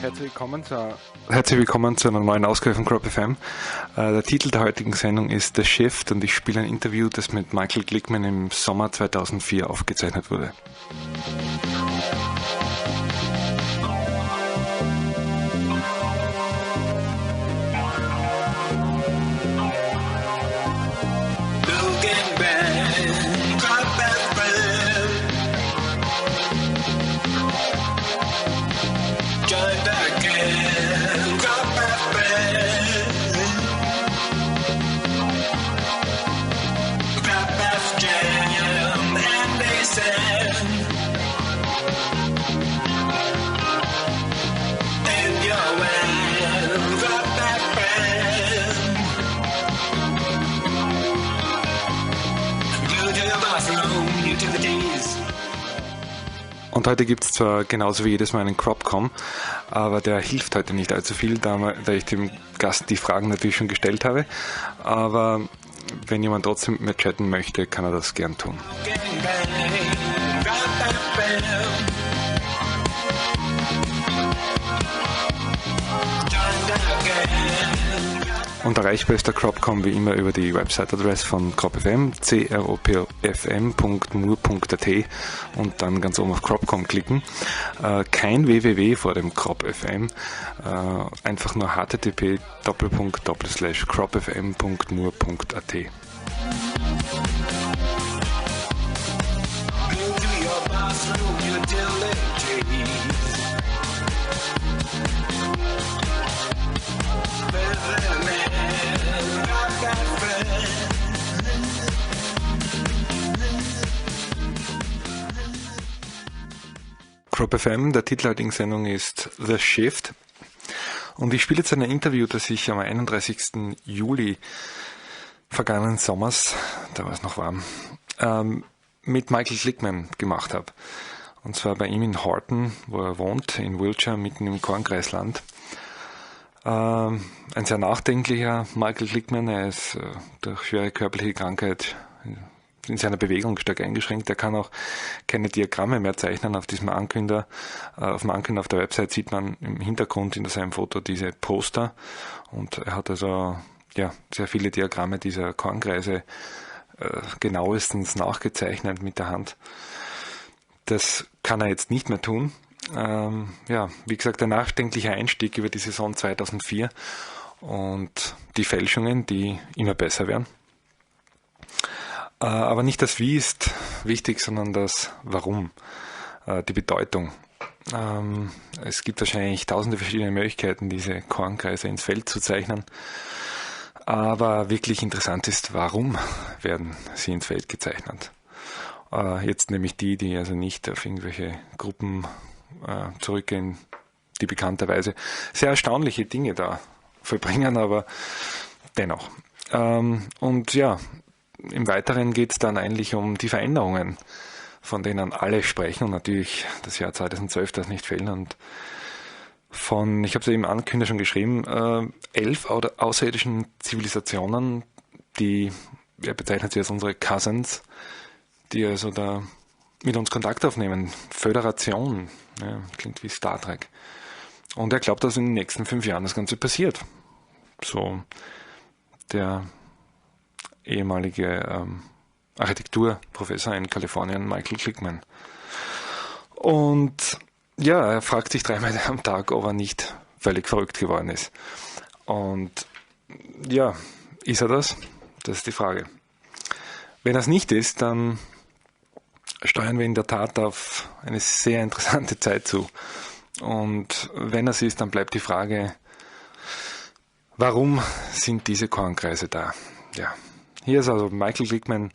Herzlich willkommen zu einer neuen Ausgabe von Crop FM. Der Titel der heutigen Sendung ist The Shift und ich spiele ein Interview, das mit Michael Glickman im Sommer 2004 aufgezeichnet wurde. Und heute gibt es zwar genauso wie jedes Mal einen Cropcom, aber der hilft heute nicht allzu viel, da ich dem Gast die Fragen natürlich schon gestellt habe. Aber wenn jemand trotzdem mit mir chatten möchte, kann er das gern tun. Und erreichbar ist der Cropcom wie immer über die Website-Adresse von CropFM, cropfm.mur.at und dann ganz oben auf Cropcom klicken. Kein www vor dem CropFM, einfach nur http://cropfm.mur.at. Crop FM, der Titel der heutigen Sendung ist The Shift und ich spiele jetzt ein Interview, das ich am 31. Juli vergangenen Sommers, da war es noch warm, mit Michael Glickman gemacht habe. Und zwar bei ihm in Horton, wo er wohnt, in Wiltshire, mitten im Kornkreisland. Ein sehr nachdenklicher Michael Glickman, er ist durch schwere körperliche Krankheit in seiner Bewegung stark eingeschränkt. Er kann auch keine Diagramme mehr zeichnen. Auf diesem Ankünder, auf dem Ankünder auf der Website sieht man im Hintergrund in seinem Foto diese Poster und er hat also sehr viele Diagramme dieser Kornkreise genauestens nachgezeichnet mit der Hand. Das kann er jetzt nicht mehr tun. Wie gesagt, ein nachdenklicher Einstieg über die Saison 2004 und die Fälschungen, die immer besser werden. Aber nicht das Wie ist wichtig, sondern das Warum, die Bedeutung. Es gibt wahrscheinlich tausende verschiedene Möglichkeiten, diese Kornkreise ins Feld zu zeichnen. Aber wirklich interessant ist, warum werden sie ins Feld gezeichnet. Jetzt nämlich die also nicht auf irgendwelche Gruppen zurückgehen, die bekannterweise sehr erstaunliche Dinge da vollbringen, aber dennoch. Im Weiteren geht es dann eigentlich um die Veränderungen, von denen alle sprechen und natürlich das Jahr 2012 darf nicht fehlen. Und ich habe es eben Ankündiger schon geschrieben, 11 außerirdischen Zivilisationen, er bezeichnet sie als unsere Cousins, die also da mit uns Kontakt aufnehmen. Föderation, klingt wie Star Trek. Und er glaubt, dass in den nächsten 5 Jahren das Ganze passiert. So der ehemalige Architekturprofessor in Kalifornien, Michael Glickman. Und er fragt sich 3-mal am Tag, ob er nicht völlig verrückt geworden ist. Und ist er das? Das ist die Frage. Wenn er es nicht ist, dann steuern wir in der Tat auf eine sehr interessante Zeit zu. Und wenn er es ist, dann bleibt die Frage, warum sind diese Kornkreise da? Ja. Hier ist also Michael Glickman,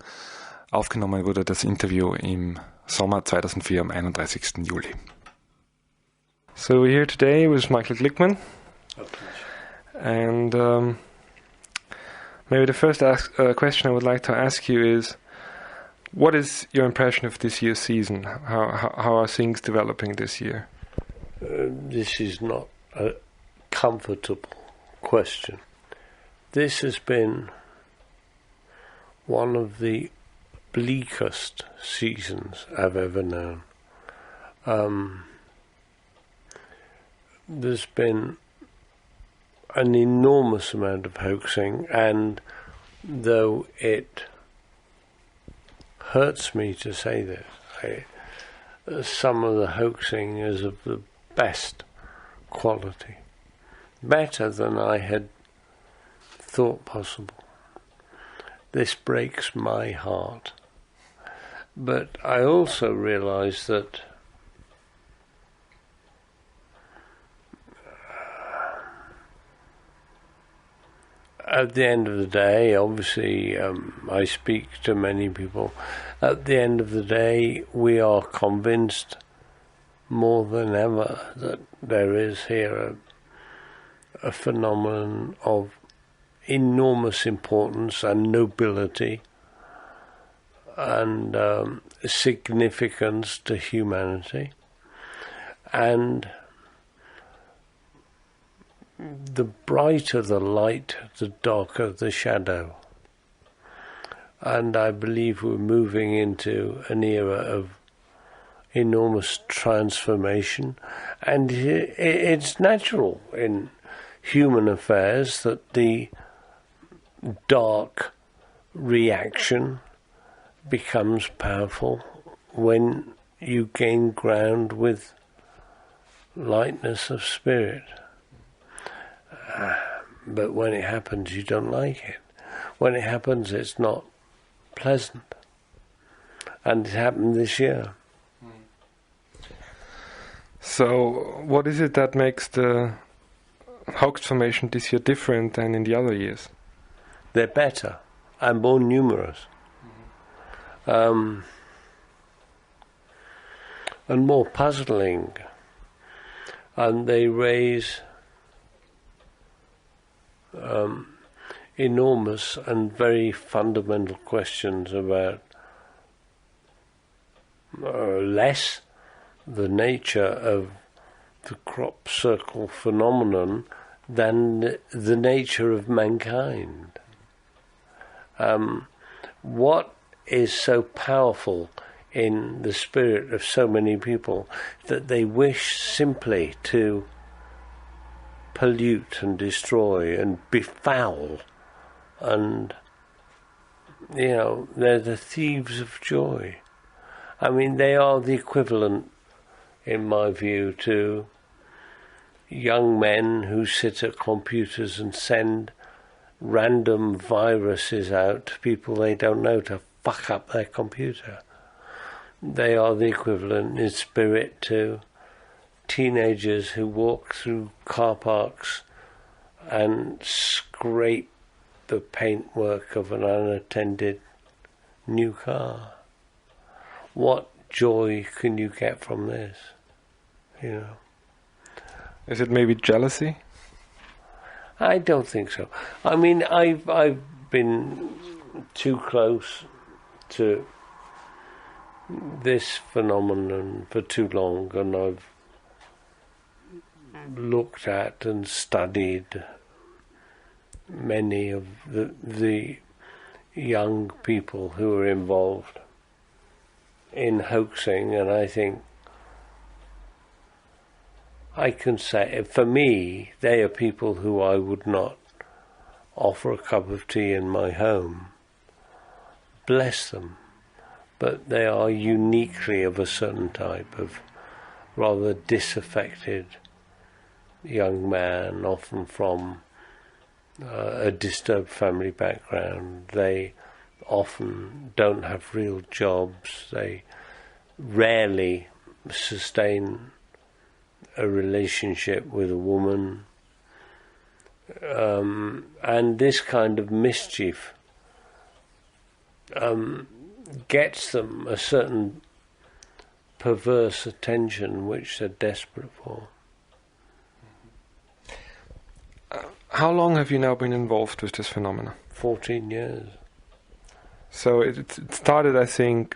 aufgenommen wurde das Interview im Sommer 2004 am 31. Juli. So we're here today with Michael Glickman. And maybe the first question I would like to ask you is, what is your impression of this year's season? How are things developing this year? This is not a comfortable question. This has been one of the bleakest seasons I've ever known. there's been an enormous amount of hoaxing, and though it hurts me to say this, some of the hoaxing is of the best quality, better than I had thought possible. This breaks my heart. But I also realize that at the end of the day, obviously, I speak to many people. At the end of the day, we are convinced more than ever that there is here a phenomenon of enormous importance and nobility and significance to humanity, and the brighter the light, the darker the shadow. And I believe we're moving into an era of enormous transformation, and it's natural in human affairs that the dark reaction becomes powerful when you gain ground with lightness of spirit. But when it happens, you don't like it. When it happens, it's not pleasant. And it happened this year. So, what is it that makes the hoax formation this year different than in the other years? They're better and more numerous. And more puzzling. And they raise enormous and very fundamental questions about less the nature of the crop circle phenomenon than the nature of mankind. What is so powerful in the spirit of so many people that they wish simply to pollute and destroy and befoul, and they're the thieves of joy. I mean, they are the equivalent, in my view, to young men who sit at computers and send random viruses out to people they don't know to fuck up their computer. They are the equivalent in spirit to teenagers who walk through car parks and scrape the paintwork of an unattended new car. What joy can you get from this? Is it maybe jealousy? I don't think so. I mean, I've been too close to this phenomenon for too long, and I've looked at and studied many of the young people who are involved in hoaxing, and I think I can say, for me, they are people who I would not offer a cup of tea in my home. Bless them. But they are uniquely of a certain type of rather disaffected young man, often from a disturbed family background. They often don't have real jobs. They rarely sustain a relationship with a woman. And this kind of mischief gets them a certain perverse attention which they're desperate for. How long have you now been involved with this phenomenon? 14 years. So it started, I think,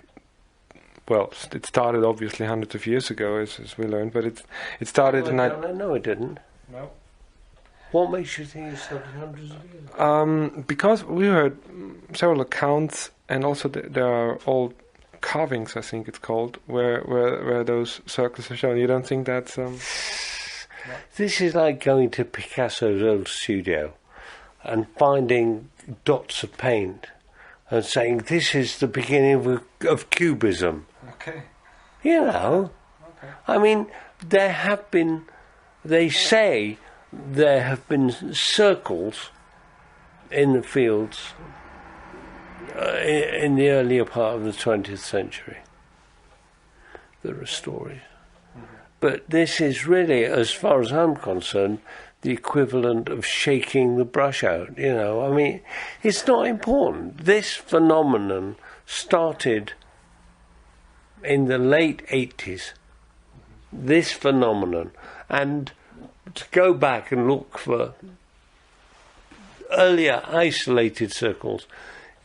well, it started obviously hundreds of years ago, as we learned, but it started in... No, it didn't. No. What makes you think it started hundreds of years? Because we heard several accounts, and also there are old carvings, I think it's called, where those circles are shown. You don't think that's... this is like going to Picasso's old studio and finding dots of paint and saying, this is the beginning of Cubism. Okay. You know, Okay. I mean, they say there have been circles in the fields in the earlier part of the 20th century. There are stories. But this is really, as far as I'm concerned, the equivalent of shaking the brush out, you know. I mean, it's not important. This phenomenon started in the late 80s. This phenomenon. And to go back and look for earlier isolated circles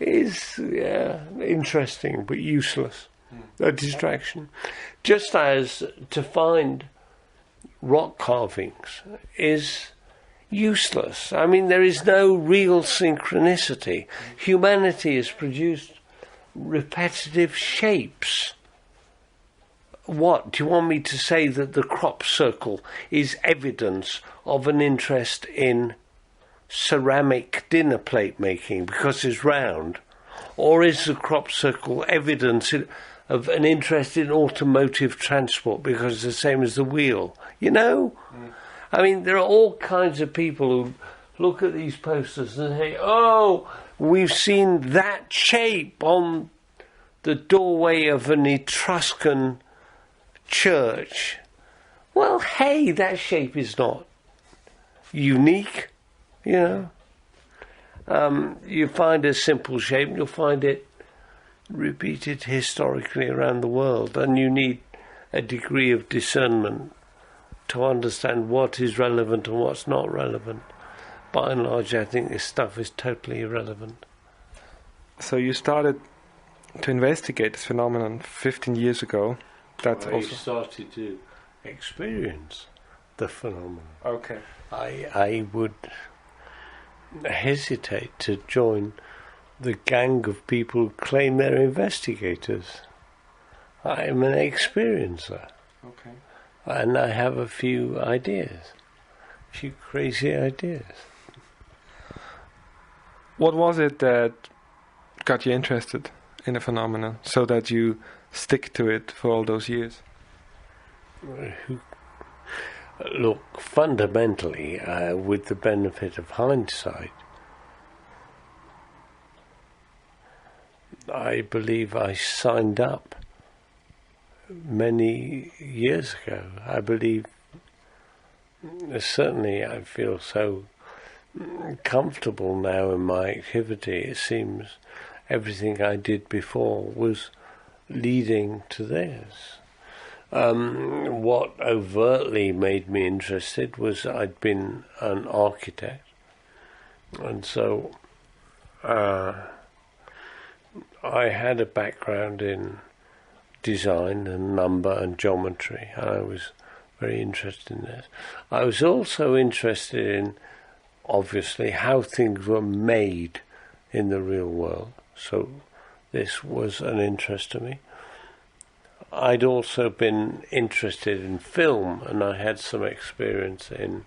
is interesting but useless. A distraction. Just as to find rock carvings is useless. I mean, there is no real synchronicity. Humanity has produced repetitive shapes. What? Do you want me to say that the crop circle is evidence of an interest in ceramic dinner plate making because it's round? Or is the crop circle evidence of an interest in automotive transport because it's the same as the wheel? You know? I mean, there are all kinds of people who look at these posters and say, oh, we've seen that shape on the doorway of an Etruscan church. Well, hey, that shape is not unique, you know. You find a simple shape, you'll find it repeated historically around the world, and you need a degree of discernment to understand what is relevant and what's not relevant. By and large, I think this stuff is totally irrelevant. So you started to investigate this phenomenon 15 years ago. That's I started to experience the phenomenon. Okay. I would hesitate to join the gang of people who claim they're investigators. I'm an experiencer. Okay. And I have a few ideas. A few crazy ideas. What was it that got you interested in a phenomenon so that you stick to it for all those years? Look, fundamentally, with the benefit of hindsight, I believe I signed up many years ago. I believe, certainly I feel so comfortable now in my activity. It seems everything I did before was leading to this. What overtly made me interested was I'd been an architect, and so I had a background in design and number and geometry. I was very interested in this. I was also interested in, obviously, how things were made in the real world. So this was an interest to me. I'd also been interested in film, and I had some experience in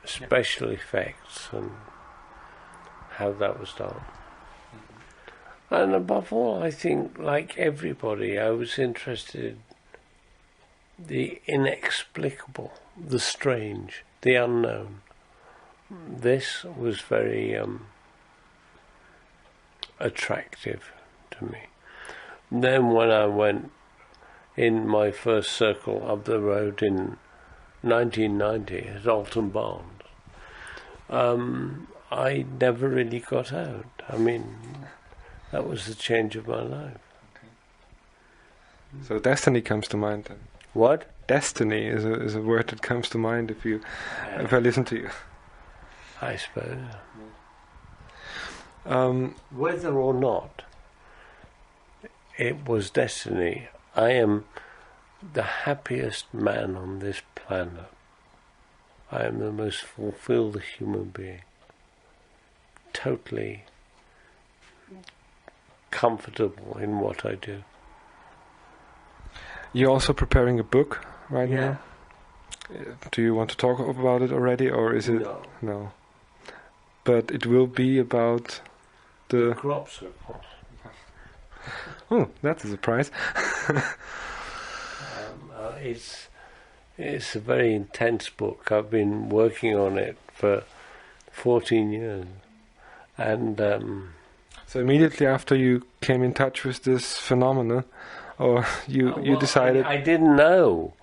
special effects and how that was done. And above all, I think, like everybody, I was interested in the inexplicable, the strange, the unknown. This was very attractive to me. And then when I went in my first circle up the road in 1990 at Alton Barnes, I never really got out. I mean, that was the change of my life. Okay. So destiny comes to mind then. What? Destiny is a word that comes to mind if I listen to you. I suppose. Whether or not it was destiny, I am the happiest man on this planet. I am the most fulfilled human being. Totally comfortable in what I do. You're also preparing a book right now. Do you want to talk about it already, or is it no? But it will be about the crop circle. Oh, that's a surprise. It's a very intense book. I've been working on it for 14 years, and so immediately after you came in touch with this phenomenon, or you decided? I didn't know,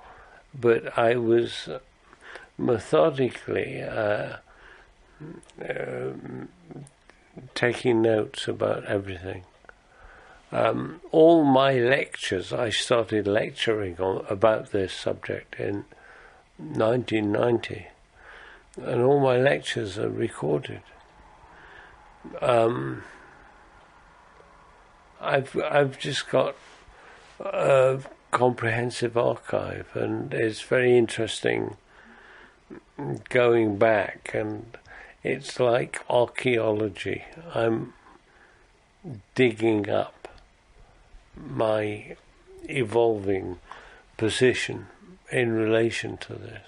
but I was methodically taking notes about everything. All my lectures, I started lecturing about this subject in 1990, and all my lectures are recorded. I've just got a comprehensive archive, and it's very interesting going back, and it's like archaeology. I'm digging up my evolving position in relation to this.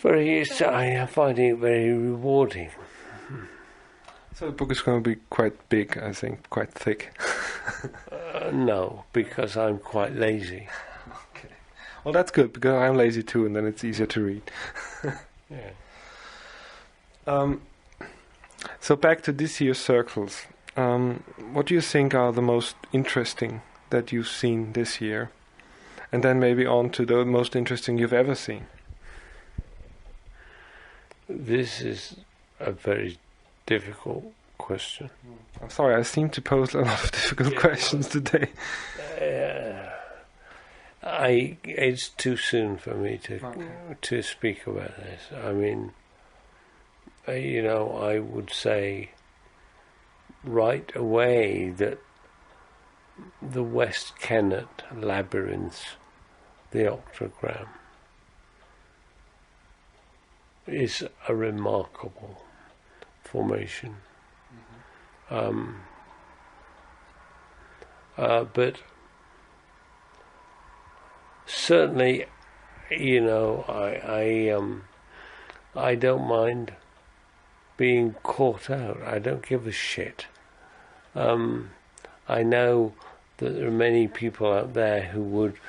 I find it very rewarding. So the book is going to be quite big, I think, quite thick. No, because I'm quite lazy. Okay. Well, that's good, because I'm lazy too, and then it's easier to read. Yeah. So back to this year's circles. What do you think are the most interesting that you've seen this year? And then maybe on to the most interesting you've ever seen. This is a very difficult question. I'm sorry, I seem to pose a lot of difficult questions today. It's too soon for me to speak about this. I mean, I would say right away that the West Kennet labyrinth, the octagram, is a remarkable formation. But certainly, I don't mind being caught out. I don't give a shit. I know that there are many people out there who would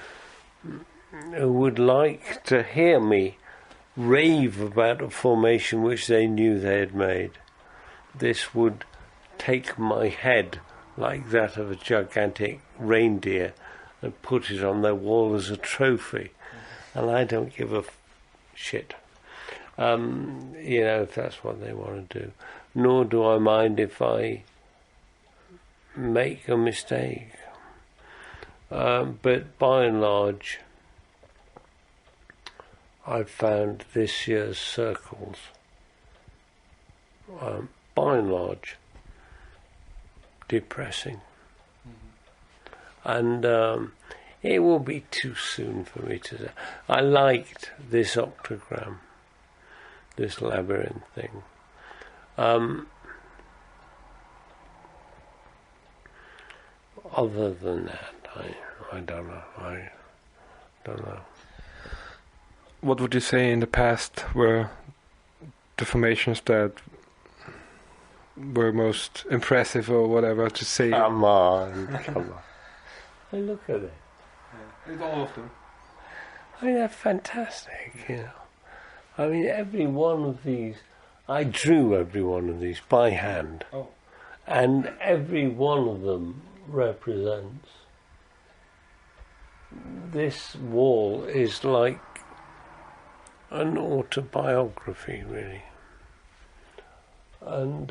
like to hear me rave about a formation which they knew they had made. This would take my head like that of a gigantic reindeer and put it on their wall as a trophy. And I don't give a shit. If that's what they want to do. Nor do I mind if I make a mistake. But by and large, I've found this year's circles, by and large, depressing. And it will be too soon for me to say. I liked this octagram, this labyrinth thing. Other than that, I don't know. I don't know. What would you say in the past were the formations that were most impressive, or whatever to say? Come on. Hey, look at it. Yeah. All of them. I mean, they're fantastic, I mean, every one of these, I drew every one of these by hand. Oh. And every one of them represents, this wall is like an autobiography, really. And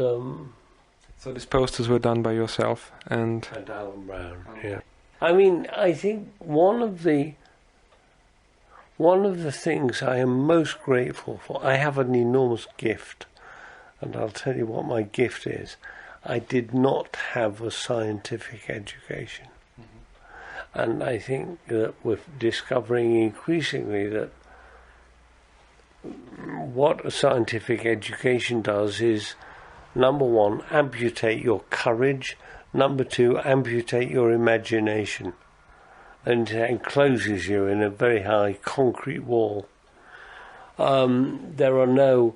so these posters were done by yourself and Alan Brown. Yeah. I mean, I think one of the things I am most grateful for, I have an enormous gift, and I'll tell you what my gift is. I did not have a scientific education. Mm-hmm. And I think that we're discovering increasingly that what a scientific education does is, number one, amputate your courage, number two, amputate your imagination. and encloses you in a very high concrete wall. There are no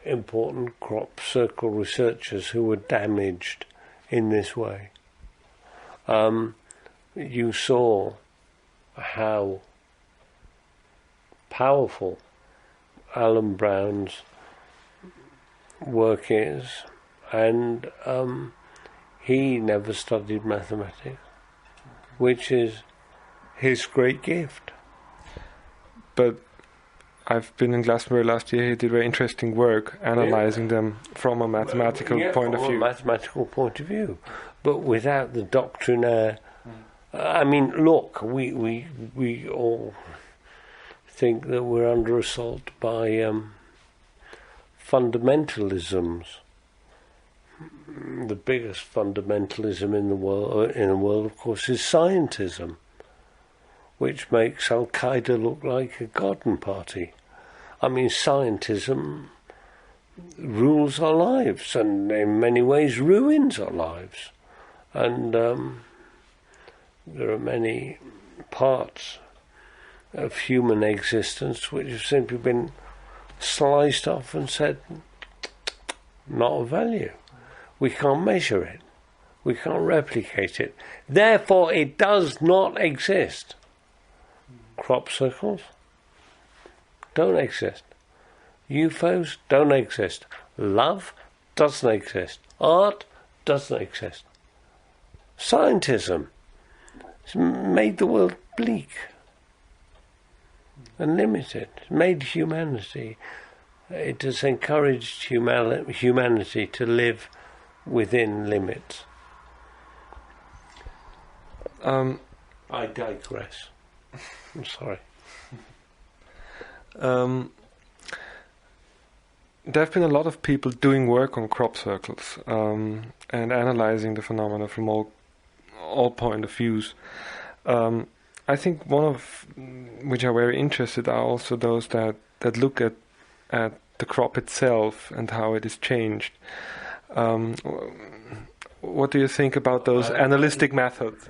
important crop circle researchers who were damaged in this way. You saw how powerful Alan Brown's work is, and he never studied mathematics, which is his great gift. But I've been in Glastonbury last year. He did very interesting work analysing them from a mathematical point of view. From a mathematical point of view, but without the doctrinaire. I mean, look, we all think that we're under assault by fundamentalisms. The biggest fundamentalism in the world, of course, is scientism, which makes Al Qaeda look like a garden party. I mean, scientism rules our lives, and in many ways ruins our lives. And there are many parts of human existence which have simply been sliced off and said, not of value. We can't measure it. We can't replicate it. Therefore, it does not exist. Crop circles don't exist. UFOs don't exist. Love doesn't exist. Art doesn't exist. Scientism has made the world bleak and limited. It's made humanity. It has encouraged humanity to live within limits. I digress. I'm sorry. There have been a lot of people doing work on crop circles and analysing the phenomena from all point of views. I think one of which are very interested are also those that look at the crop itself and how it is changed. What do you think about those analytic methods?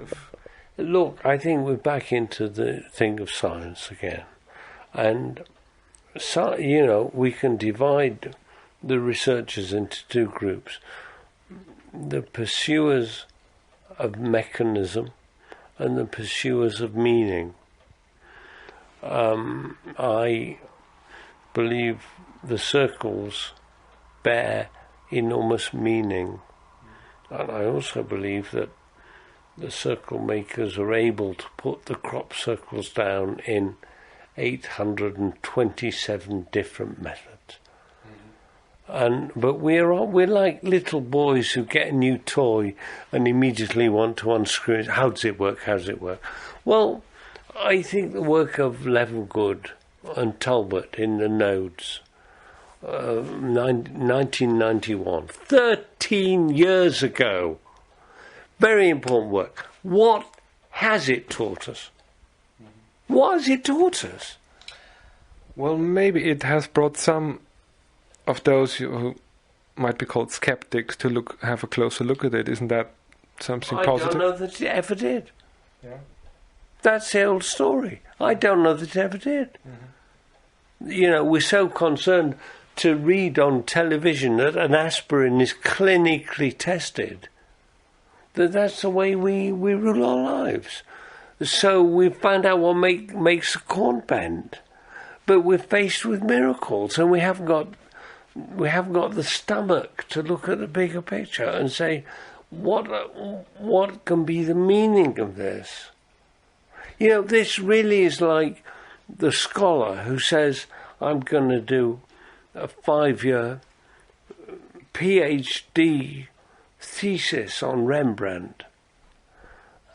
Look, I think we're back into the thing of science again. And, so, we can divide the researchers into two groups. The pursuers of mechanism and the pursuers of meaning. I believe the circles bear enormous meaning. And I also believe that the circle makers are able to put the crop circles down in 827 different methods. But we're like little boys who get a new toy and immediately want to unscrew it. How does it work? How does it work? Well, I think the work of Levelgood and Talbot in the nodes, 1991, 13 years ago, very important work. What has it taught us? What has it taught us? Well, maybe it has brought some of those who might be called skeptics to have a closer look at it. Isn't that something positive? I don't know that it ever did. Yeah. That's the old story. I don't know that it ever did. Mm-hmm. We're so concerned to read on television that an aspirin is clinically tested that's the way we rule our lives. So we found out what makes the corn bend, but we're faced with miracles, and we haven't got the stomach to look at the bigger picture and say, what can be the meaning of this? This really is like the scholar who says, I'm going to do a 5-year PhD thesis on Rembrandt.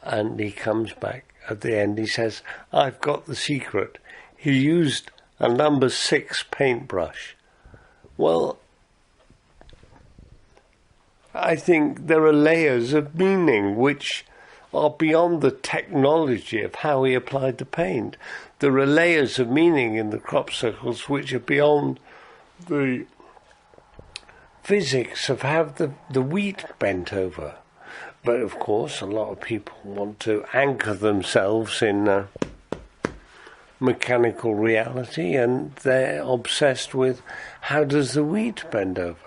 And he comes back at the end, he says, I've got the secret. He used a number 6 paintbrush. Well, I think there are layers of meaning which are beyond the technology of how he applied the paint. There are layers of meaning in the crop circles which are beyond the physics of how the wheat bent over. But of course, a lot of people want to anchor themselves in mechanical reality, and they're obsessed with how does the wheat bend over.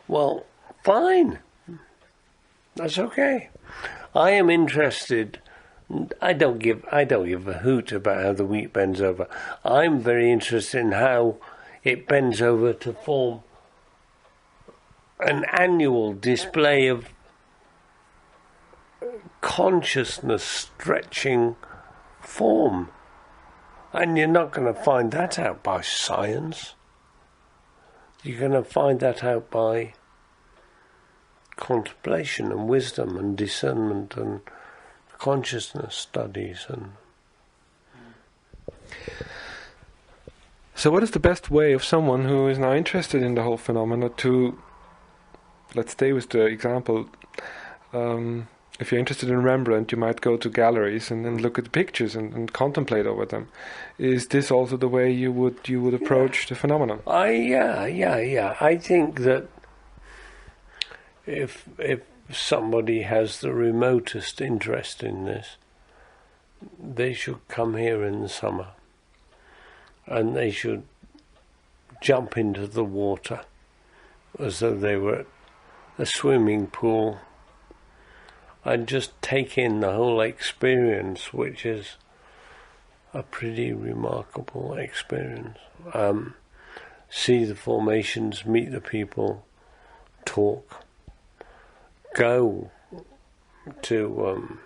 Well, fine. That's okay. I am interested. I don't give a hoot about how the wheat bends over. I'm very interested in how it bends over to form an annual display of consciousness stretching form. And you're not going to find that out by science. You're going to find that out by contemplation and wisdom and discernment and consciousness studies. And so what is the best way of someone who is now interested in the whole phenomena to, let's stay with the example, if you're interested in Rembrandt, you might go to galleries and look at the pictures and contemplate over them. Is this also the way you would approach the phenomenon? Yeah. I think that if somebody has the remotest interest in this, they should come here in the summer, and they should jump into the water as though they were at a swimming pool, and just take in the whole experience, which is a pretty remarkable experience. See the formations, meet the people, talk. Go to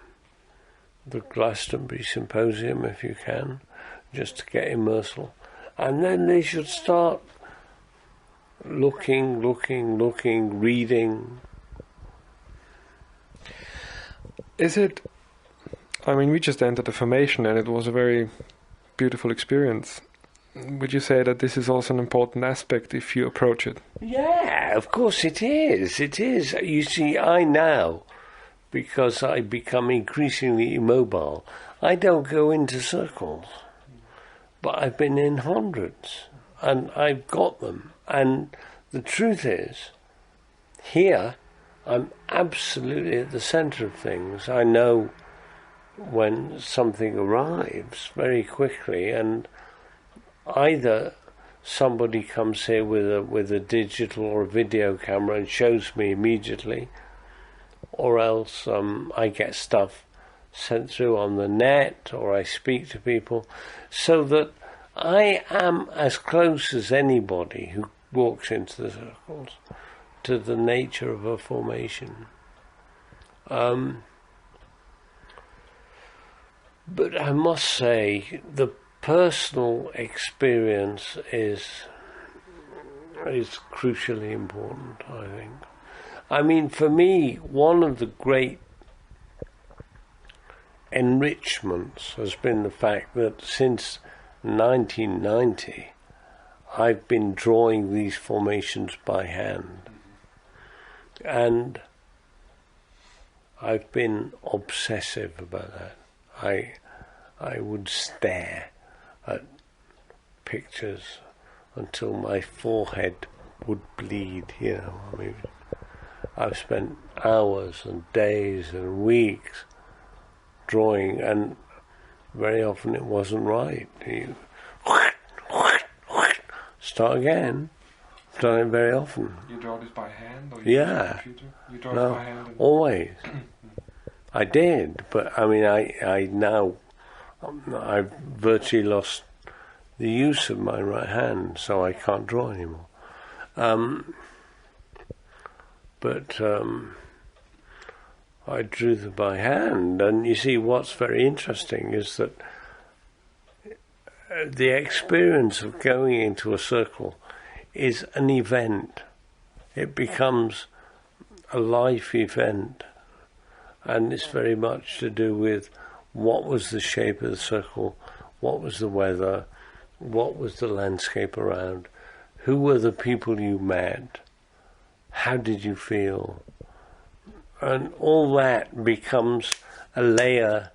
the Glastonbury Symposium if you can, just to get immersal. And then they should start looking, reading. Is it, we just entered the formation and it was a very beautiful experience. Would you say that this is also an important aspect if you approach it? Yeah, of course it is. It is. You see, I now, because I become increasingly immobile, I don't go into circles. But I've been in hundreds, and I've got them. And the truth is, here, I'm absolutely at the centre of things. I know when something arrives very quickly, and either somebody comes here with a digital or a video camera and shows me immediately, or else I get stuff sent through on the net, or I speak to people, so that I am as close as anybody who walks into the circles to the nature of a formation. But I must say, the personal experience is crucially important, I think. For me, one of the great enrichments has been the fact that since 1990, I've been drawing these formations by hand. And I've been obsessive about that. I would stare at pictures until my forehead would bleed, I've spent hours and days and weeks drawing, and very often it wasn't right. You start again. I've done it very often. You draw this by hand or use a computer? You draw it by hand? Always. I did, but I now I've virtually lost the use of my right hand, so I can't draw anymore. But I drew them by hand, and you see what's very interesting is that the experience of going into a circle is an event. It becomes a life event, and it's very much to do with what was the shape of the circle, what was the weather, what was the landscape around, who were the people you met, how did you feel, and all that becomes a layer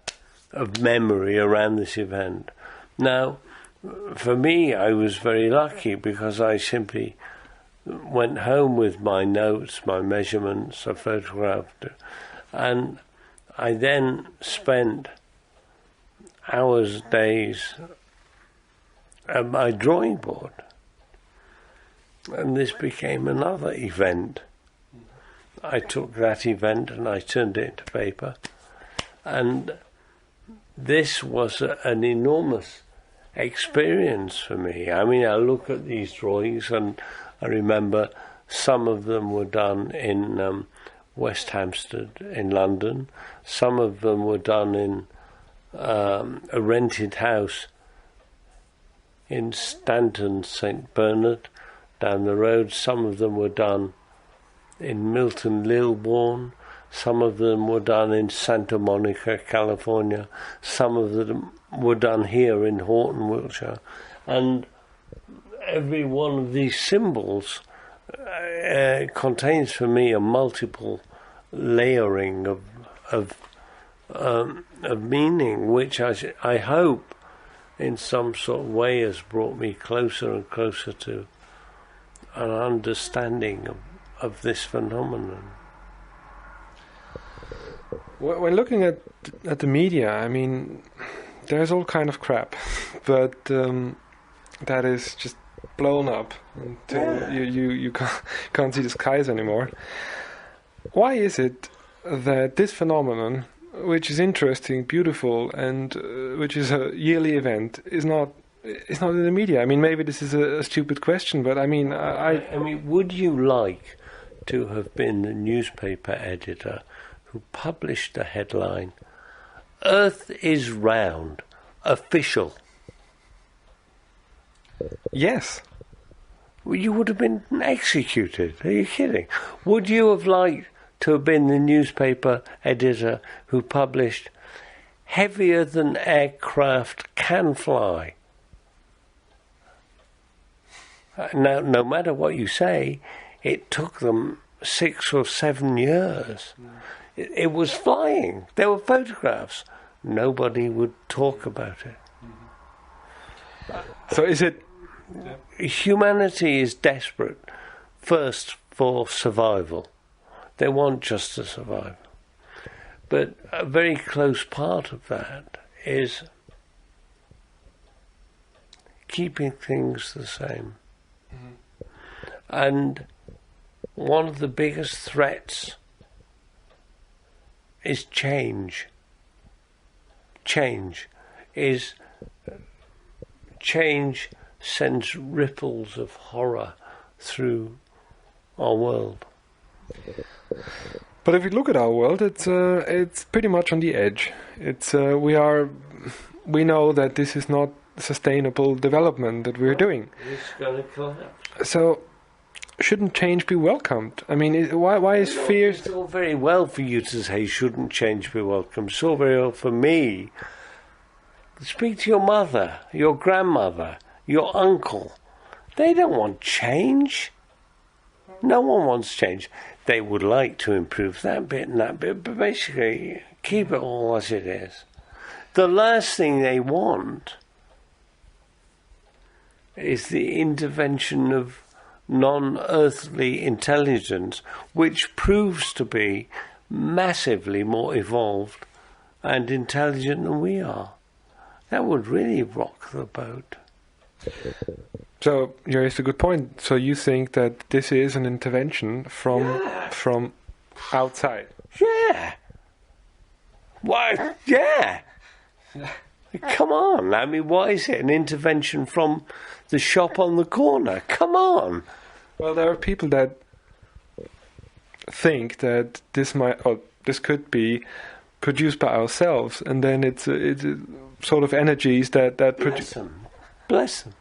of memory around this event. Now, for me, I was very lucky because I simply went home with my notes, my measurements, I photographed, And I then spent hours, days at my drawing board. And this became another event. I took that event and I turned it into paper. And this was an enormous experience for me. I mean, I look at these drawings and I remember some of them were done in West Hampstead in London. Some of them were done in a rented house in Stanton, St. Bernard, down the road. Some of them were done in Milton, Lilbourne. Some of them were done in Santa Monica, California. Some of them were done here in Horton, Wiltshire. And every one of these symbols contains for me a multiple layering of meaning, which I hope in some sort of way has brought me closer and closer to an understanding of this phenomenon. When looking at the media, I mean, there's all kind of crap, but that is just blown up until you can't see the skies anymore. Why is it that this phenomenon, which is interesting, beautiful, and which is a yearly event, is not in the media? I mean, maybe this is a stupid question, but I mean, I mean, would you like to have been the newspaper editor who published the headline, "Earth is round, official"? Yes. Well, you would have been executed. Are you kidding? Would you have liked to have been the newspaper editor who published "Heavier than aircraft can fly"? Now, no matter what you say, it took them 6 or 7 years. It was flying. There were photographs. Nobody would talk about it. So is it... Humanity is desperate, first for survival. They want just to survive. But a very close part of that is keeping things the same. And one of the biggest threats is change. Change sends ripples of horror through our world. But if you look at our world, it's pretty much on the edge. We know that this is not sustainable development that we're doing. It's going to collapse. So, shouldn't change be welcomed? I mean, why is fear... It's all very well for you to say shouldn't change be welcomed. It's all very well for me. Speak to your mother, your grandmother, your uncle. They don't want change. No one wants change. They would like to improve that bit and that bit, but basically keep it all as it is. The last thing they want is the intervention of non-earthly intelligence, which proves to be massively more evolved and intelligent than we are. That would really rock the boat. So, you raised a good point. So you think that this is an intervention from outside? Yeah. Why? Yeah. Come on. I mean, why is it an intervention from the shop on the corner? Come on. Well, there are people that think that this could be produced by ourselves, and then it's sort of energies that produce. Bless them.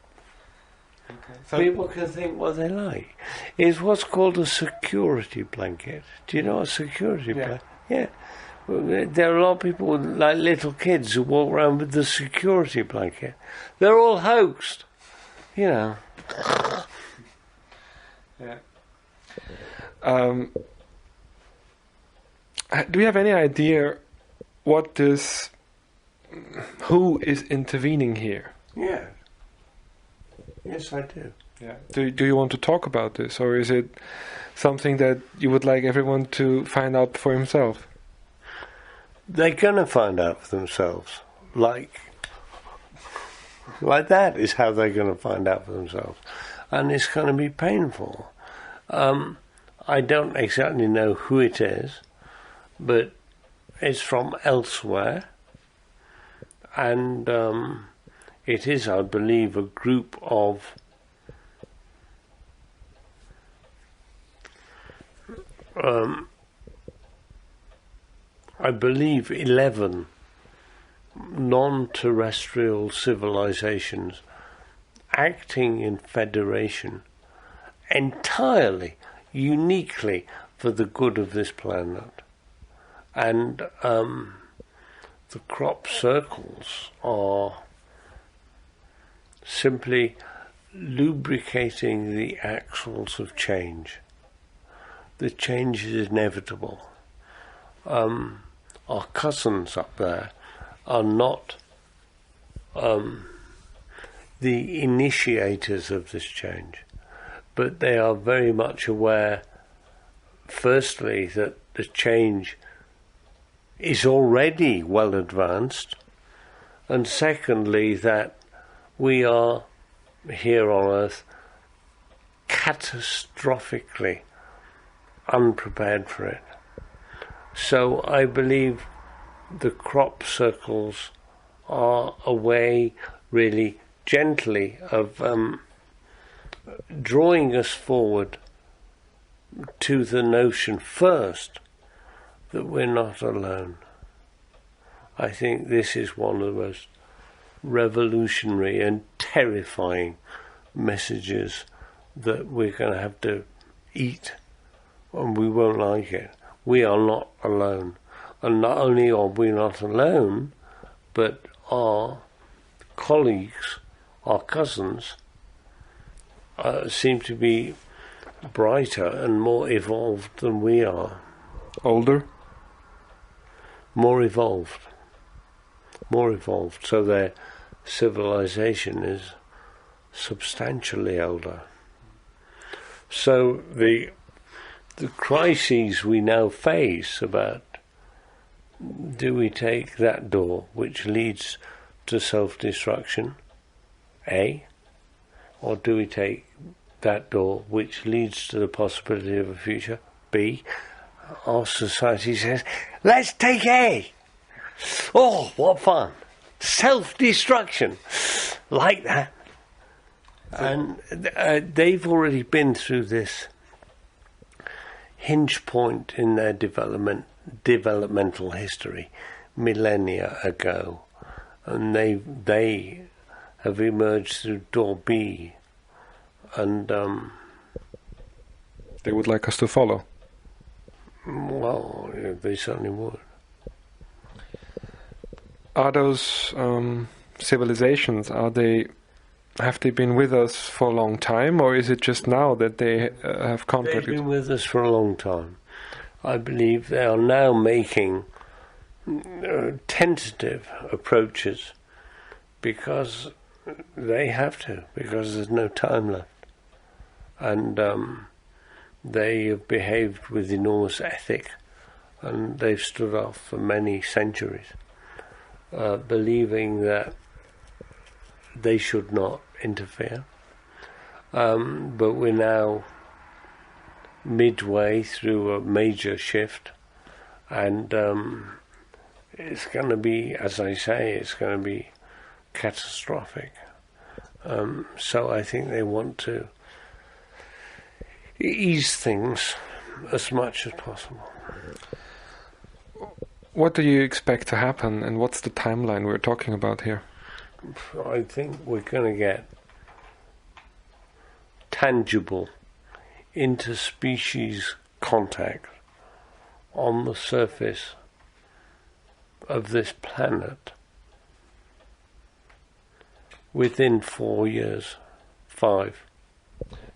Okay. So people can think what they like. It's what's called a security blanket. Do you know what a security blanket? Yeah. Well, there are a lot of people, like little kids, who walk around with the security blanket. They're all hoaxed. You know. Yeah. Do we have any idea who is intervening here? Yeah. Yes, I do. Yeah. Do you want to talk about this, or is it something that you would like everyone to find out for himself? they're going to find out for themselves. Like that is how they're going to find out for themselves. And it's going to be painful. I don't exactly know who it is, but it's from elsewhere. And it is, I believe, a group of I believe 11 non-terrestrial civilizations acting in federation entirely, uniquely for the good of this planet. And the crop circles are simply lubricating the axles of change. The change is inevitable. Our cousins up there are not the initiators of this change, but they are very much aware, firstly, that the change is already well advanced, and secondly, that we are here on Earth catastrophically unprepared for it. So I believe the crop circles are a way, really gently, of drawing us forward to the notion first that we're not alone. I think this is one of the most revolutionary and terrifying messages that we're going to have to eat, and we won't like it. We are not alone. And not only are we not alone, but our colleagues, our cousins, seem to be brighter and more evolved than we are. Older? More evolved. More evolved. So their civilization is substantially older. So the crises we now face about, do we take that door which leads to self-destruction, A, or do we take that door which leads to the possibility of a future, B? Our society says, let's take A. Oh, what fun. Self-destruction. Like that. And they've already been through this hinge point in their developmental history millennia ago, and they have emerged through door B, and they would like us to follow. Well, they certainly would. Are those civilizations, have they been with us for a long time, or is it just now that they have contacted? They've been with us for a long time. I believe they are now making tentative approaches because they have to, because there's no time left. And they have behaved with enormous ethic, and they've stood off for many centuries, believing that they should not interfere. But we're now midway through a major shift, and it's going to be, as I say, it's going to be catastrophic. So I think they want to ease things as much as possible. What do you expect to happen, and what's the timeline we're talking about here? I think we're going to get tangible interspecies contact on the surface of this planet within 4 years, 5.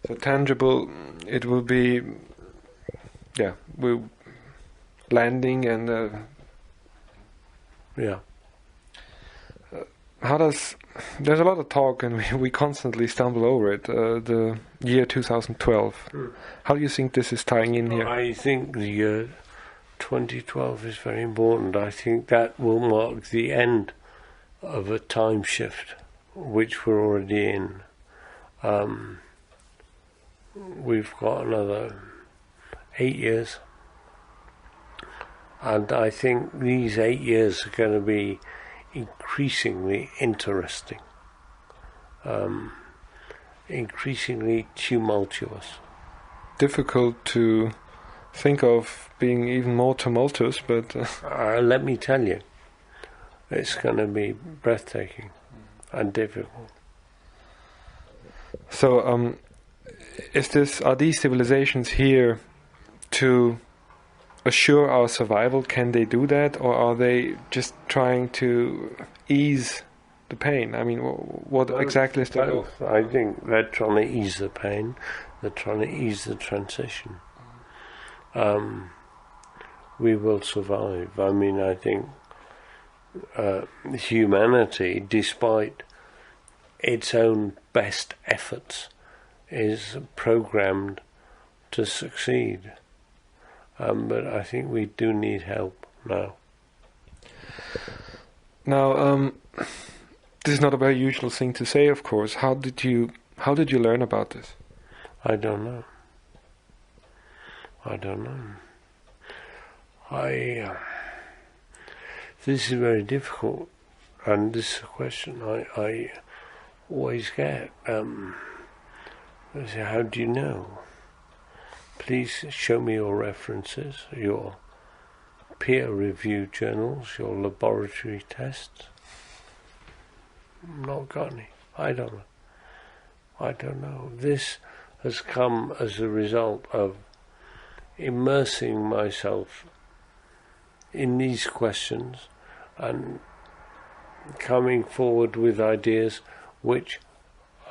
So tangible, it will be, we're landing and... yeah. There's a lot of talk, and we constantly stumble over it, the year 2012. How do you think this is tying in here? I think the year 2012 is very important. I think that will mark the end of a time shift, which we're already in. We've got another 8 years, and I think these 8 years are going to be increasingly interesting, increasingly tumultuous. Difficult to think of being even more tumultuous, but let me tell you, it's going to be breathtaking and difficult. So, are these civilizations here to assure our survival? Can they do that, or are they just trying to ease the pain? I mean, what exactly is the goal? I think they're trying to ease the pain. They're trying to ease the transition. We will survive. I mean, I think humanity, despite its own best efforts, is programmed to succeed. But I think we do need help now. Now, this is not a very usual thing to say, of course. How did you learn about this? I don't know. This is very difficult, and this is a question I always get. They say, how do you know? Please show me your references, your peer-reviewed journals, your laboratory tests. Not got any. I don't know. This has come as a result of immersing myself in these questions and coming forward with ideas which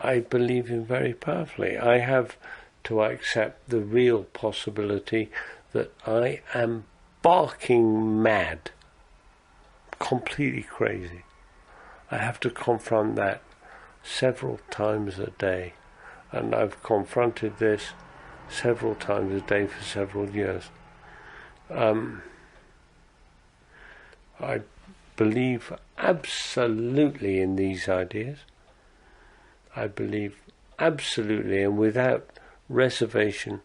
I believe in very powerfully. I have to accept the real possibility that I am barking mad, completely crazy. I have to confront that several times a day, and I've confronted this several times a day for several years. I believe absolutely in these ideas. I believe absolutely and without reservation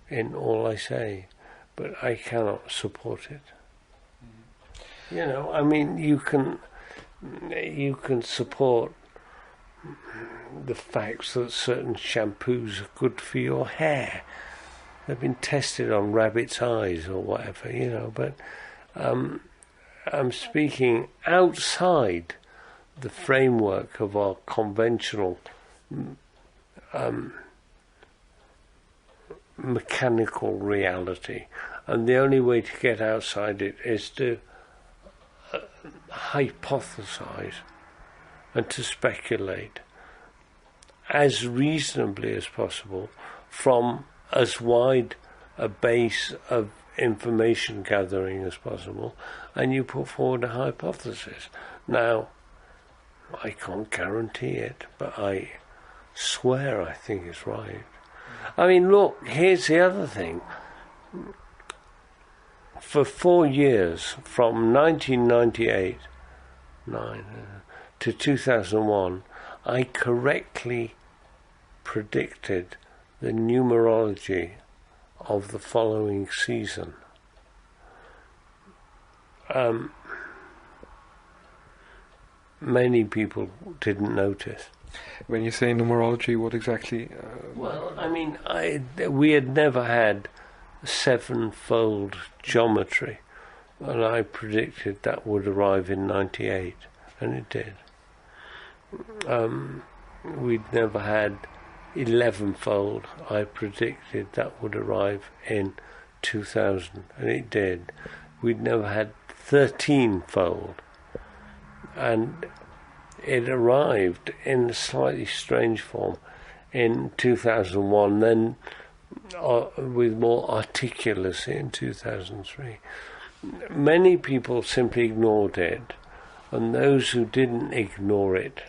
in all I say, but I cannot support it. You know, I mean, you can support the facts that certain shampoos are good for your hair. They've been tested on rabbits' eyes or whatever, you know, but I'm speaking outside the framework of our conventional mechanical reality, and the only way to get outside it is to hypothesize and to speculate as reasonably as possible from as wide a base of information gathering as possible, and you put forward a hypothesis. Now, I can't guarantee it, but I swear I think it's right. I mean, look, here's the other thing. For 4 years, from 1998 to 2001, I correctly predicted the numerology of the following season. Many people didn't notice. When you say numerology, what exactly? Well, I mean, we had never had sevenfold geometry, and I predicted that would arrive in 98, and it did. We'd never had 11-fold. I predicted that would arrive in 2000, and it did. We'd never had 13-fold, and it arrived in a slightly strange form in 2001, then with more articulacy in 2003. Many people simply ignored it, and those who didn't ignore it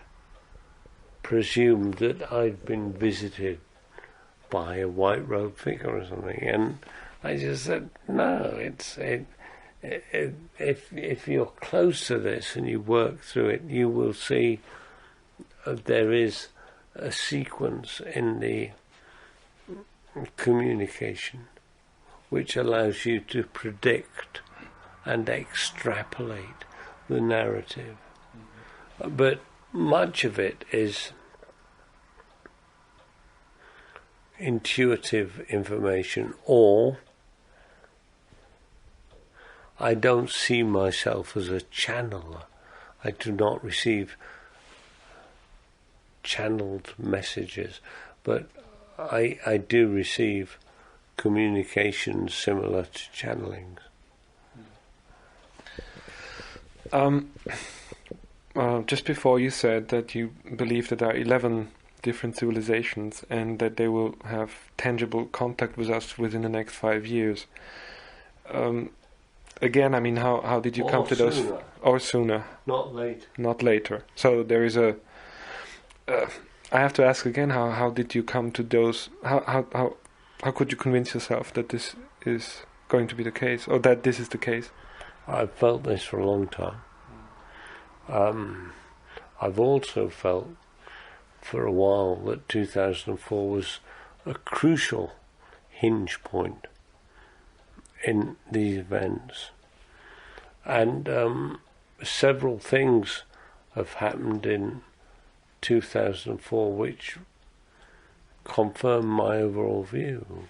presumed that I'd been visited by a white-robed figure or something, and I just said, no, if you're close to this and you work through it, you will see there is a sequence in the communication which allows you to predict and extrapolate the narrative. Mm-hmm. But much of it is intuitive information, or I don't see myself as a channeler. I do not receive channeled messages, but I do receive communications similar to channelings. Just before you said that you believe that there are 11 different civilizations and that they will have tangible contact with us within the next 5 years. Again, I mean, how did you come to those? Or sooner. Not later. Not later. So there is a... I have to ask again, how did you come to those? How could you convince yourself that this is going to be the case, or that this is the case? I've felt this for a long time. I've also felt for a while that 2004 was a crucial hinge point in these events. And several things have happened in 2004 which confirm my overall view.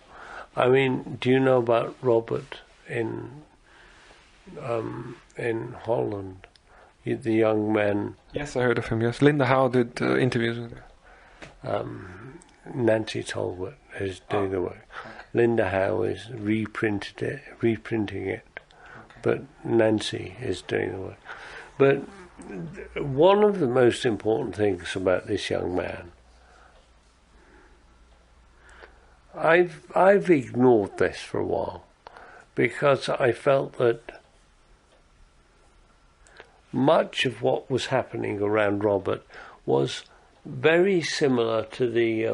I mean, do you know about Robert in Holland? The young man. Yes, I heard of him. Yes, Linda Howe did interviews with him. Nancy Talbot is doing the work. Okay. Linda Howe is reprinting it, okay. But Nancy is doing the work. But one of the most important things about this young man, I've ignored this for a while because I felt that much of what was happening around Robert was very similar to the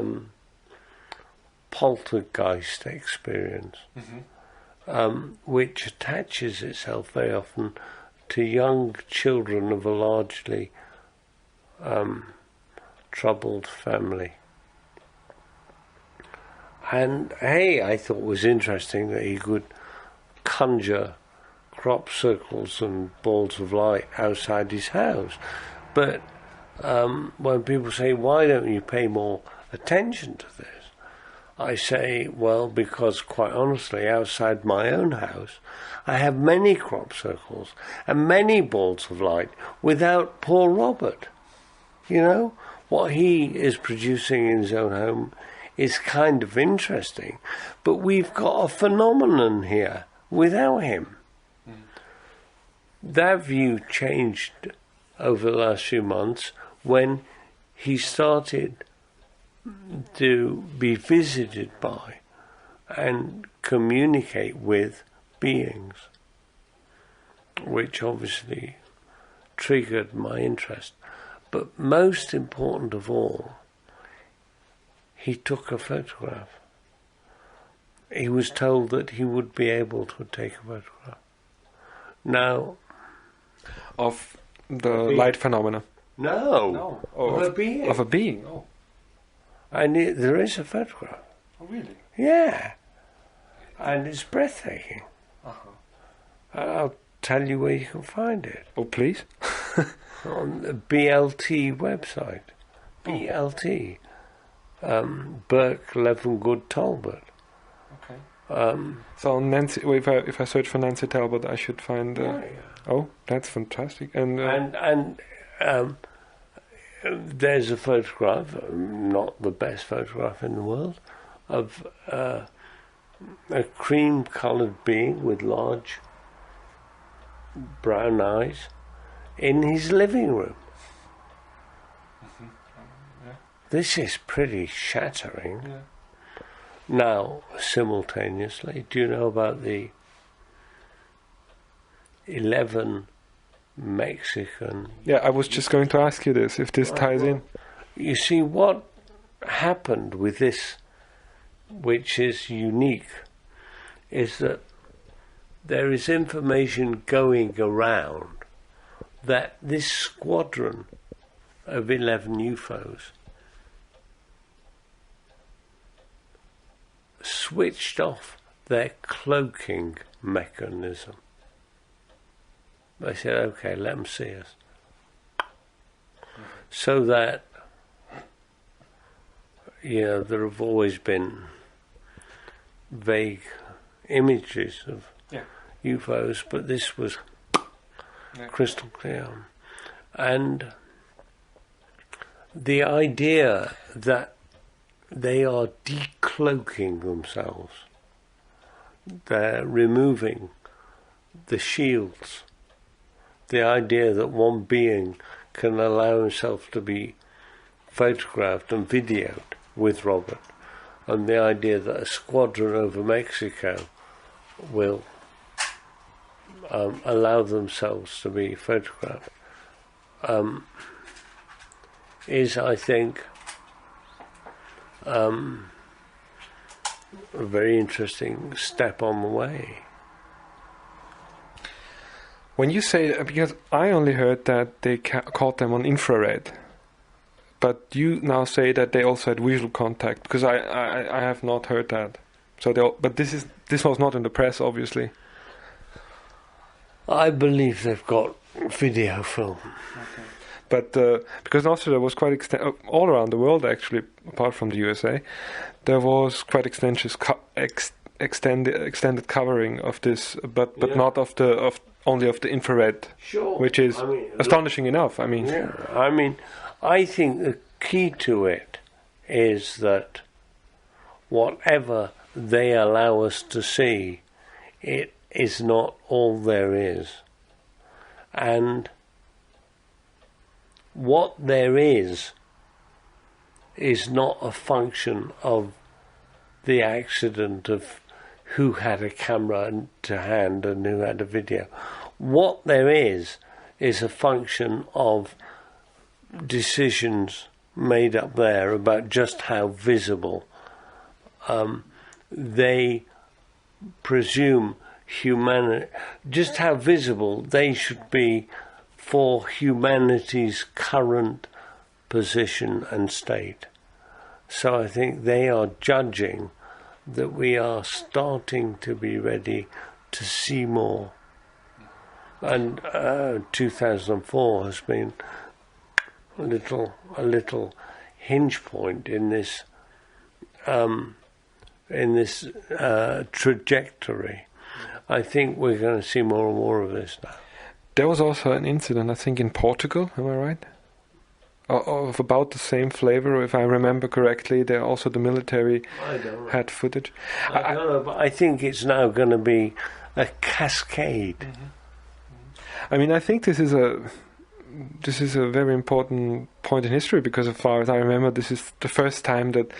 poltergeist experience, which attaches itself very often to young children of a largely troubled family. And I thought it was interesting that he could conjure crop circles and balls of light outside his house. But when people say, why don't you pay more attention to this? I say, well, because quite honestly, outside my own house, I have many crop circles and many balls of light without poor Robert. You know, what he is producing in his own home is kind of interesting, but we've got a phenomenon here without him. That view changed over the last few months when he started to be visited by and communicate with beings, which obviously triggered my interest. But most important of all, he took a photograph. He was told that he would be able to take a photograph. Now, of the light phenomena? No. Of a being. Of a being, oh. And there is a photograph. Oh, really? Yeah. And it's breathtaking. I'll tell you where you can find it. Oh, please? On the BLT website. BLT. Burke, Levengood, Talbot. Okay. So Nancy, if I search for Nancy Talbot, I should find... Oh, that's fantastic. And there's a photograph, not the best photograph in the world, of a cream-coloured being with large brown eyes in his living room. Yeah. This is pretty shattering. Yeah. Now, simultaneously, do you know about the 11 Mexican... Yeah, I was just going to ask you this, if this ties in. You see, what happened with this, which is unique, is that there is information going around that this squadron of 11 UFOs switched off their cloaking mechanism. They said, okay, let them see us. So that, there have always been vague images of UFOs, but this was crystal clear. And the idea that they are decloaking themselves, they're removing the shields, the idea that one being can allow himself to be photographed and videoed with Robert, and the idea that a squadron over Mexico will allow themselves to be photographed is, I think, a very interesting step on the way. When you say, because I only heard that they caught them on infrared, but you now say that they also had visual contact, because I have not heard that. So, but this was not in the press, obviously. I believe they've got video film. Okay. But because also there was quite all around the world, actually, apart from the USA, there was quite extensive extended covering of this, but not only of the infrared, which is astonishing enough. I mean, I think the key to it is that whatever they allow us to see, it is not all there is, and what there is not a function of the accident of who had a camera to hand and who had a video. What there is a function of decisions made up there about just how visible they presume humanity, just how visible they should be for humanity's current position and state. So I think they are judging that we are starting to be ready to see more. And 2004 has been a little hinge point in this trajectory. I think we're going to see more and more of this now. There was also an incident, I think, in Portugal, am I right? Of about the same flavor, if I remember correctly. There also the military had footage. I don't know, but I think it's now going to be a cascade. Mm-hmm. I mean, I think this is a very important point in history, because as far as I remember, this is the first time that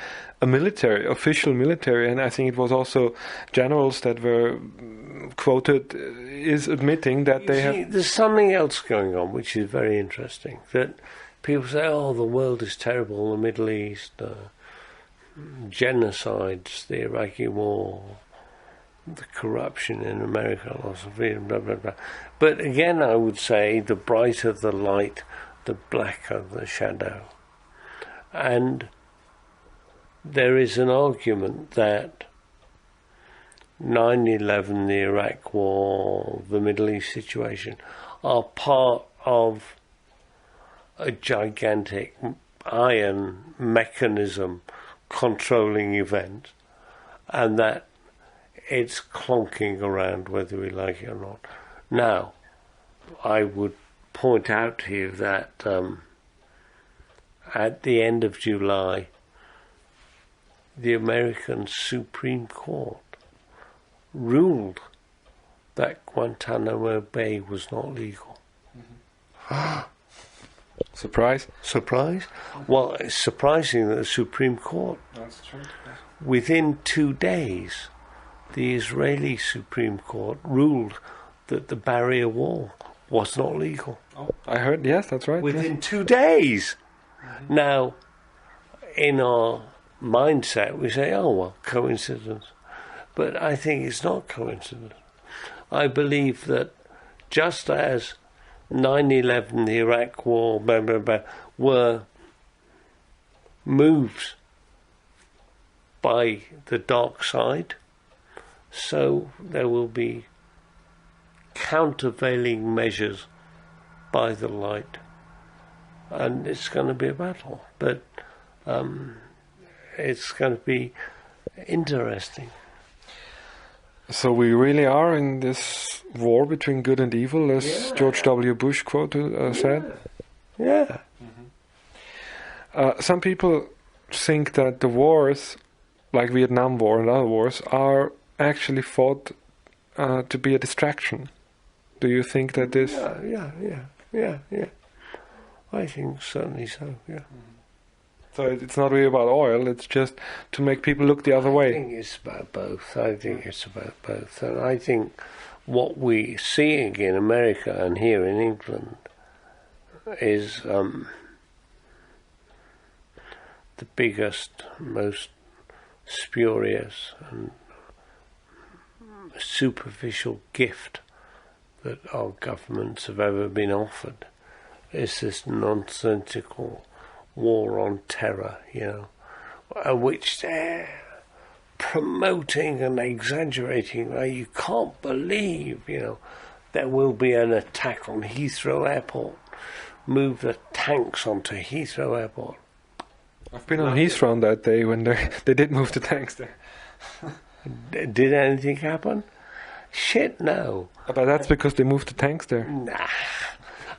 official military, and I think it was also generals that were quoted, is admitting that There's something else going on which is very interesting. That people say, "Oh, the world is terrible. The Middle East, genocides, the Iraqi War, the corruption in America, loss of freedom, blah blah blah." But again, I would say, the brighter the light, the blacker the shadow, and there is an argument that 9/11, the Iraq War, the Middle East situation are part of a gigantic iron mechanism controlling events, and that it's clonking around whether we like it or not. Now, I would point out to you that at the end of July, the American Supreme Court ruled that Guantanamo Bay was not legal. Mm-hmm. Surprise? Well, it's surprising that the Supreme Court, within 2 days, the Israeli Supreme Court ruled that the barrier wall was not legal. Oh, I heard, yes, that's right. Within 2 days. Mm-hmm. Now, in our mindset, we say, oh, well, coincidence. But I think it's not coincidence. I believe that just as 9/11, the Iraq War, blah, blah, blah, were moves by the dark side, so there will be countervailing measures by the light. And it's going to be a battle, but it's going to be interesting. So we really are in this war between good and evil, as George W. Bush said? Yeah. Some people think that the wars, like Vietnam War and other wars, are actually fought to be a distraction. Do you think that this... Yeah. I think certainly so, yeah. So it's not really about oil, it's just to make people look the other way. I think it's about both. And I think what we're seeing in America and here in England is the biggest, most spurious and superficial gift that our governments have ever been offered is this nonsensical war on terror, which they're promoting and exaggerating. You can't believe, there will be an attack on Heathrow Airport. Move the tanks onto Heathrow Airport. I've been on Heathrow on that day when they did move the tanks there. Did anything happen? Shit, no. But that's because they moved the tanks there. Nah.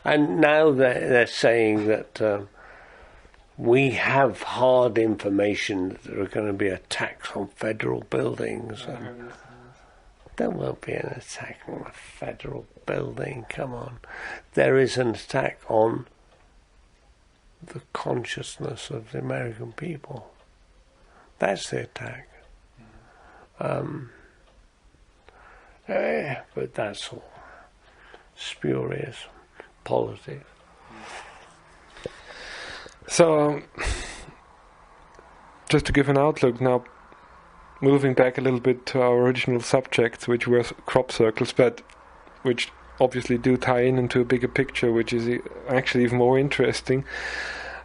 And now they're saying that we have hard information that there are going to be attacks on federal buildings. There won't be an attack on a federal building, come on. There is an attack on the consciousness of the American people. That's the attack. But that's all spurious politics. So, just to give an outlook now, moving back a little bit to our original subjects, which were crop circles, but which obviously do tie into a bigger picture, which is actually even more interesting.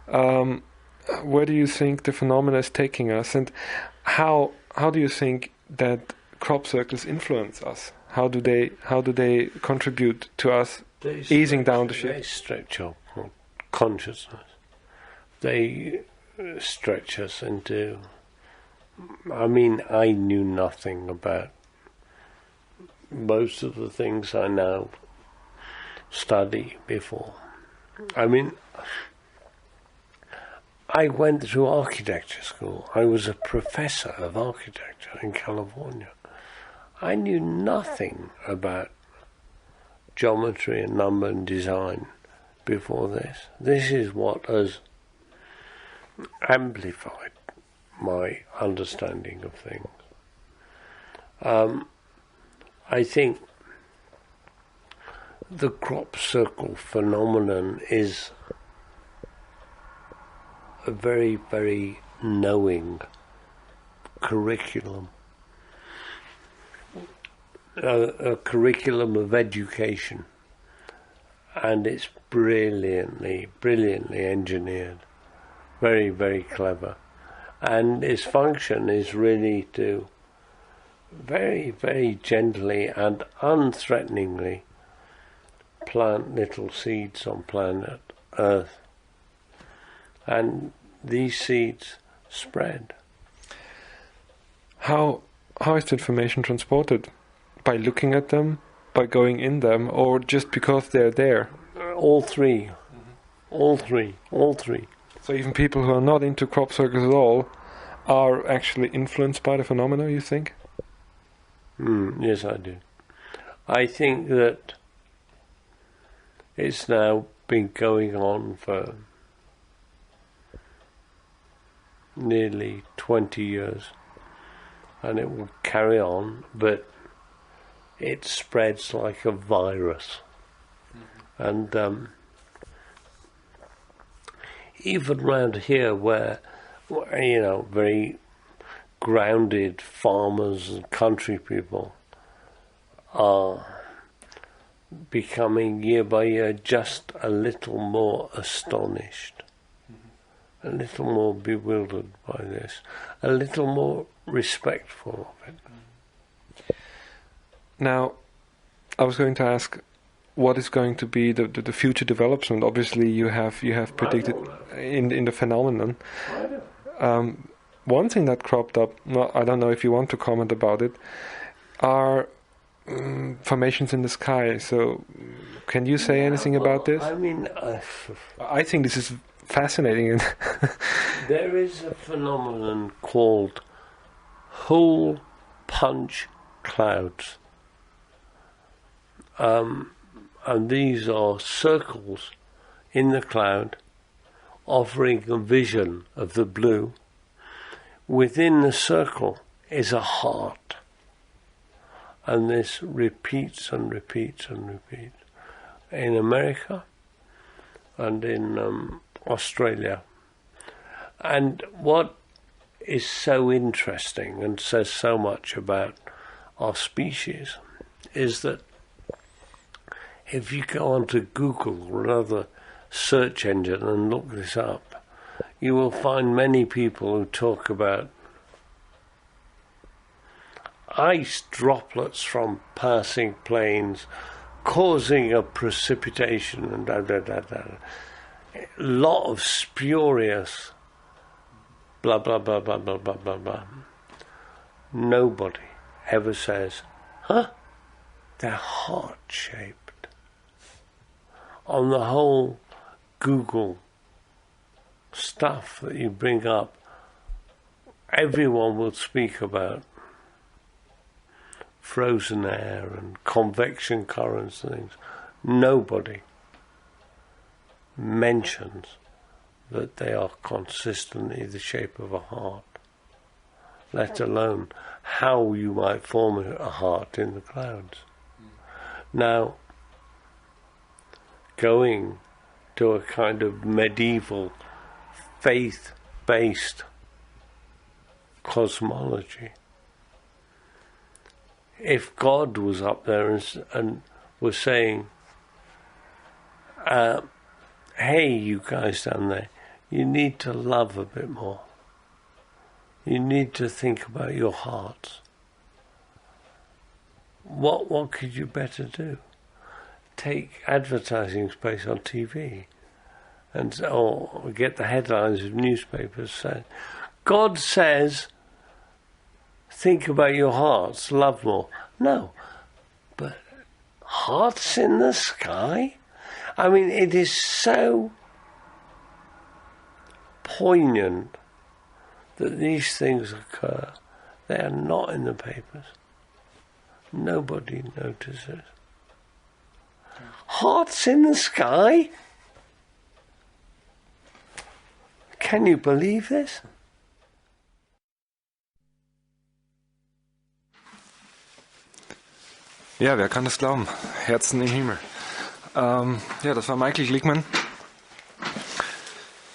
Where do you think the phenomena is taking us, and how do you think that crop circles influence us? How do they contribute to us easing down the ship? They stretch our consciousness. They stretch us into... I mean, I knew nothing about most of the things I now study before. I mean, I went through architecture school. I was a professor of architecture in California. I knew nothing about geometry and number and design before this. This is what has amplified my understanding of things. I think the crop circle phenomenon is a very, very knowing curriculum. A curriculum of education, and it's brilliantly engineered, very, very clever, and its function is really to very, very gently and unthreateningly plant little seeds on planet Earth, and these seeds spread. How is the information transported? By looking at them, by going in them, or just because they're there? All three. All three. So even people who are not into crop circles at all are actually influenced by the phenomena, you think? Yes, I do. I think that it's now been going on for nearly 20 years, and it will carry on, but it spreads like a virus. And even around here where, very grounded farmers and country people are becoming year by year just a little more astonished, a little more bewildered by this, a little more respectful of it. Now, I was going to ask, what is going to be the future development? Obviously, you have predicted in the phenomenon. One thing that cropped up, I don't know if you want to comment about it, are formations in the sky. So, can you say anything about this? I mean, I think this is fascinating. There is a phenomenon called hole punch clouds. And these are circles in the cloud offering a vision of the blue. Within the circle is a heart. And this repeats and repeats and repeats. In America and in Australia. And what is so interesting and says so much about our species is that if you go onto Google or another search engine and look this up, you will find many people who talk about ice droplets from passing planes causing a precipitation and a lot of spurious blah blah blah blah blah blah blah blah. Nobody ever says, they're heart-shaped. On the whole Google stuff that you bring up, everyone will speak about frozen air and convection currents and things. Nobody mentions that they are consistently the shape of a heart, let alone how you might form a heart in the clouds. Now, going to a kind of medieval faith-based cosmology, if God was up there and was saying, hey, you guys down there, you need to love a bit more. You need to think about your hearts. What could you better do? Take advertising space on TV or get the headlines of newspapers saying, God says, think about your hearts, love more. No, but hearts in the sky? I mean, it is so poignant that these things occur. They are not in the papers. Nobody notices. Hearts in the sky? Can you believe this? Ja, wer kann das glauben? Herzen im Himmel. Ja, das war Michael Glickman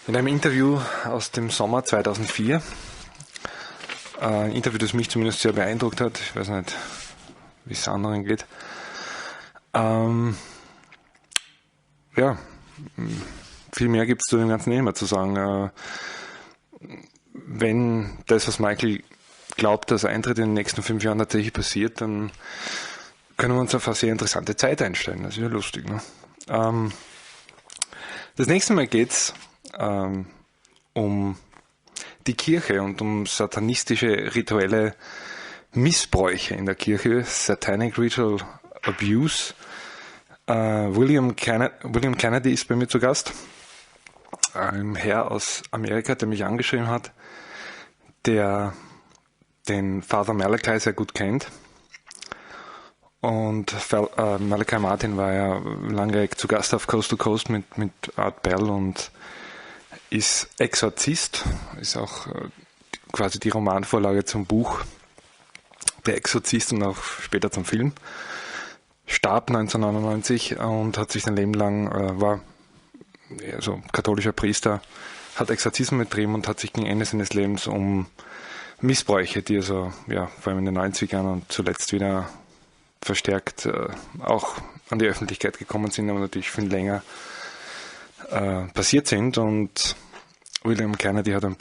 in einem Interview aus dem Sommer 2004. Ein Interview, das mich zumindest sehr beeindruckt hat. Ich weiß nicht, wie es anderen geht. Ja, viel mehr gibt es zu dem Ganzen nicht mehr zu sagen. Wenn das, was Michael glaubt, dass eintritt in den nächsten 5 Jahren tatsächlich passiert, dann können wir uns auf eine sehr interessante Zeit einstellen. Das ist ja lustig. Ne? Das nächste Mal geht es um die Kirche und um satanistische rituelle Missbräuche in der Kirche, Satanic Ritual Abuse. William Kennedy ist bei mir zu Gast, ein Herr aus Amerika, der mich angeschrieben hat, der den Father Malachi sehr gut kennt. Und Malachi Martin war ja lange zu Gast auf Coast to Coast mit Art Bell und ist Exorzist, ist auch quasi die Romanvorlage zum Buch Der Exorzist und auch später zum Film. Starb 1999 und hat sich sein Leben lang, war katholischer Priester, hat Exorzismus betrieben und hat sich gegen Ende seines Lebens um Missbräuche, die also vor allem in den 90ern und zuletzt wieder verstärkt auch an die Öffentlichkeit gekommen sind, aber natürlich viel länger passiert sind. Und William Kennedy hat ein